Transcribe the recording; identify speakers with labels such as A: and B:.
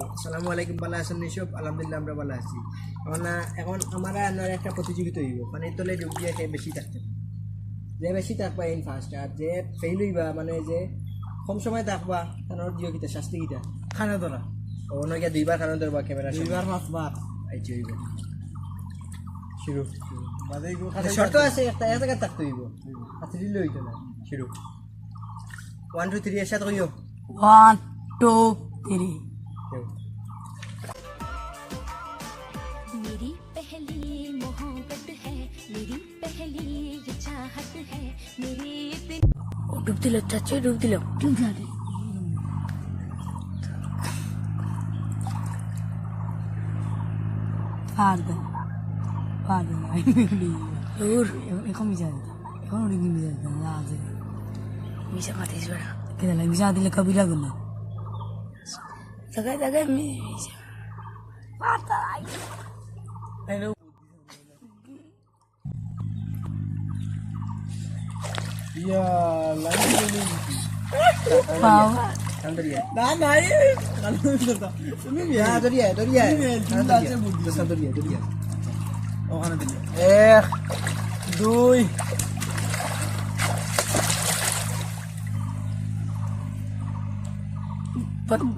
A: আসসালামু আলাইকুম, ভালো আছেন নিশব? আলহামদুলিল্লাহ আমরা ভালো আছি। এখন আমার আপনার একটা প্রতিযোগিতা হইব, মানে তলে ডুব দিয়ে সে বেশি থাকতে, যে বেশি থাকবা ইন ফার্স্ট, আর যে ফেল হইবা মানে যে কম সময় থাকবা তার জিও কিতা শাস্তি কিতা
B: খানা ধরা
A: অন্য গিয়া দুইবার খানো ধরবা ক্যামেরা
B: দুইবার পাঁচবার
A: আইছি হইব শুরু।
B: বাদে
A: শর্ত আছে, একটা এক জায়গায় থাকতে হইব, হাতে দিলে হইতো না। শুরু 1 2 3 এর সাথে কইও।
C: 1 2 3
A: কেউ
D: मेरी पहली मोहब्बत है, मेरी पहली ये चाहत है, मेरी इतनी
C: ডুব দিল চাচু, ডুব দিল Pardon. Pardon. Dur. এখন মিশা দিতা। এখন উড়ি মিশা দিতা। না আছে। মিশা মাতিস বড়া। কেন লাগে মিশা দিলে কবিরা গুলো। জায়গায় জায়গায় মিশা। পাতা।
B: হ্যালো ইয়া লাইন
C: বাবা।
A: কান্দরিয়া
B: না নাই কালো কথা তুমি
A: না দরিয়া দরিয়া
B: দরিয়া
A: দরিয়া
B: ওখানে দিলে
C: 1 2